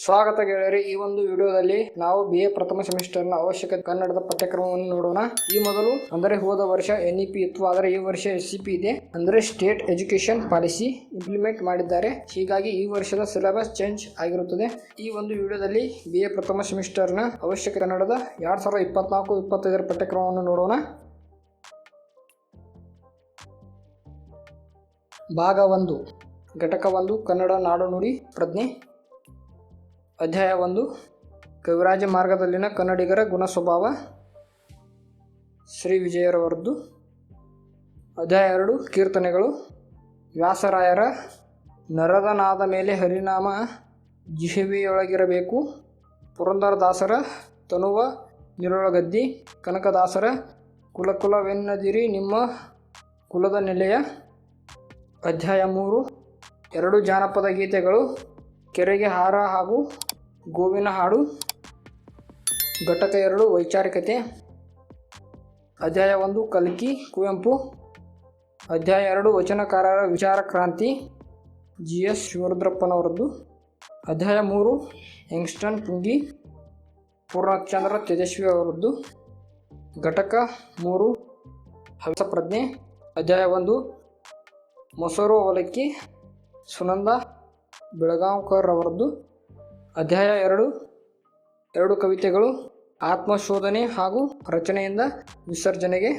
ಸ್ವಾಗತ ಗೆಳೆಯರಿ. ಈ ಒಂದು ವಿಡಿಯೋದಲ್ಲಿ ನಾವು BA ಪ್ರಥಮ ಸೆಮಿಸ್ಟರ್ನ ಅವಶ್ಯಕ ಕನ್ನಡದ ಪಠ್ಯಕ್ರಮವನ್ನು ನೋಡೋಣ. ಈ ಮೊದಲು ಅಂದರೆ ಹೋದ ವರ್ಷ NEP ಇತ್ತು, ಆದರೆ ಈ ವರ್ಷ SCP ಇದೆ, ಅಂದರೆ ಸ್ಟೇಟ್ ಎಜುಕೇಶನ್ ಪಾಲಿಸಿ ಇಂಪ್ಲಿಮೆಂಟ್ ಮಾಡಿದ್ದಾರೆ. ಹೀಗಾಗಿ ಈ ವರ್ಷದ ಸಿಲೆಬಸ್ ಚೇಂಜ್ ಆಗಿರುತ್ತದೆ. ಈ ಒಂದು ವಿಡಿಯೋದಲ್ಲಿ BA ಪ್ರಥಮ ಸೆಮಿಸ್ಟರ್ನ ಅವಶ್ಯಕ ಕನ್ನಡದ 2024-25 ಪಠ್ಯಕ್ರಮವನ್ನು ನೋಡೋಣ. ಭಾಗ 1 ಘಟಕ 1 ಕನ್ನಡ ನಾಡು ನುಡಿ ಪ್ರಜ್ಞೆ. ಅಧ್ಯಾಯ 1 ಕವಿರಾಜ ಮಾರ್ಗದಲ್ಲಿನ ಕನ್ನಡಿಗರ ಗುಣ ಸ್ವಭಾವ, ಶ್ರೀ ವಿಜಯರವರದ್ದು. ಅಧ್ಯಾಯ 2 ಕೀರ್ತನೆಗಳು. ವ್ಯಾಸರಾಯರ ನರದನಾದ ಮೇಲೆ ಹರಿನಾಮ ಜಿಹ್ವೆಯೊಳಗಿರಬೇಕು. ಪುರಂದರದಾಸರ ತನುವ ನಿರೊಳಗದ್ದಿ. ಕನಕದಾಸರ ಕುಲಕುಲವೆನ್ನದಿರಿ ನಿಮ್ಮ ಕುಲದ ನೆಲೆಯ. ಅಧ್ಯಾಯ 3 2 ಜಾನಪದ ಗೀತೆಗಳು, ಕೆರೆಗೆ ಹಾರ ಹಾಗೂ ಗೋವಿನ ಹಾಡು. ಘಟಕ 2 ವೈಚಾರಿಕತೆ. ಅಧ್ಯಾಯ 1 ಕಲ್ಕಿ ಕುವೆಂಪು. ಅಧ್ಯಾಯ 2 ವಚನಕಾರರ ವಿಚಾರ ಕ್ರಾಂತಿ GS ಶಿವರುದ್ರಪ್ಪನವರದ್ದು. ಅಧ್ಯಾಯ 3 ಯಂಗ್ಸ್ಟನ್ ಪುಂಗಿ ಪೂರ್ಣಚಂದ್ರ ತೇಜಸ್ವಿ ಅವರದ್ದು. ಘಟಕ 3 ಹವ್ಯಾಸ ಪ್ರಜ್ಞೆ. ಅಧ್ಯಾಯ 1 ಮೊಸರು ಅವಲಕ್ಕಿ ಸುನಂದ ಬೆಳಗಾಂವ್ಕರ್ ಅವರದ್ದು. ಅಧ್ಯಾಯ 2 ಕವಿತೆಗಳು, ಆತ್ಮಶೋಧನೆ ಹಾಗೂ ರಚನೆಯಿಂದ ವಿಸರ್ಜನೆಗೆ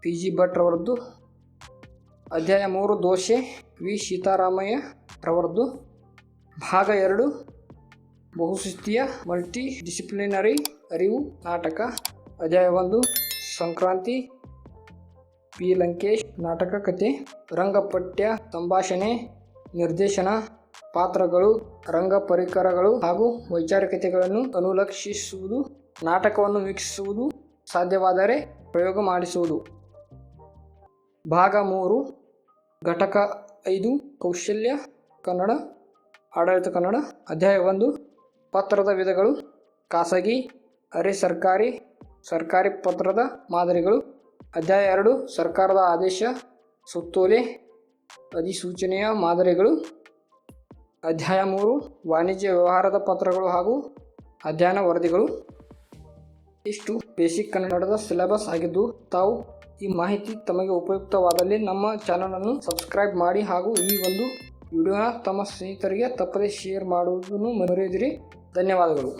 PG ಭಟ್ ರವರದ್ದು. ಅಧ್ಯಾಯ 3 ದೋಷೆ ವಿ ಸೀತಾರಾಮಯ್ಯ ರವರದ್ದು. ಭಾಗ 2 ಬಹುಶಿಸ್ತೀಯ ಮಲ್ಟಿ ಡಿಸಿಪ್ಲಿನರಿ ಅರಿವು ನಾಟಕ. ಅಧ್ಯಾಯ 1 ಸಂಕ್ರಾಂತಿ P ಲಂಕೇಶ್ ನಾಟಕ ಕಥೆ. ರಂಗಪಠ್ಯ ಸಂಭಾಷಣೆ, ನಿರ್ದೇಶನ, ಪಾತ್ರಗಳು, ರಂಗ ಪರಿಕರಗಳು ಹಾಗೂ ವೈಚಾರಿಕತೆಗಳನ್ನು ಅನುಲಕ್ಷಿಸುವುದು, ನಾಟಕವನ್ನು ವೀಕ್ಷಿಸುವುದು, ಸಾಧ್ಯವಾದರೆ ಪ್ರಯೋಗ ಮಾಡಿಸುವುದು. ಭಾಗ 3 ಘಟಕ 5 ಕೌಶಲ್ಯ ಕನ್ನಡ ಆಡಳಿತ ಕನ್ನಡ. ಅಧ್ಯಾಯ 1 ಪತ್ರದ ವಿಧಗಳು, ಖಾಸಗಿ, ಅರೆ ಸರ್ಕಾರಿ, ಸರ್ಕಾರಿ ಪತ್ರದ ಮಾದರಿಗಳು. ಅಧ್ಯಾಯ 2 ಸರ್ಕಾರದ ಆದೇಶ, ಸುತ್ತೋಲೆ, ಅಧಿಸೂಚನೆಯ ಮಾದರಿಗಳು. ಅಧ್ಯಾಯ 3 ವಾಣಿಜ್ಯ ವ್ಯವಹಾರದ ಪತ್ರಗಳು ಹಾಗೂ ಅಧ್ಯಯನ ವರದಿಗಳು. ಇಷ್ಟು ಬೇಸಿಕ್ ಕನ್ನಡದ ಸಿಲೆಬಸ್ ಆಗಿದ್ದು, ತಾವು ಈ ಮಾಹಿತಿ ತಮಗೆ ಉಪಯುಕ್ತವಾದಲ್ಲಿ ನಮ್ಮ ಚಾನಲನ್ನು ಸಬ್ಸ್ಕ್ರೈಬ್ ಮಾಡಿ ಹಾಗೂ ಈ ಒಂದು ವಿಡಿಯೋನ ತಮ್ಮ ಸ್ನೇಹಿತರಿಗೆ ತಪ್ಪದೇ ಶೇರ್ ಮಾಡುವುದನ್ನು ಮರೆಯದಿರಿ. ಧನ್ಯವಾದಗಳು.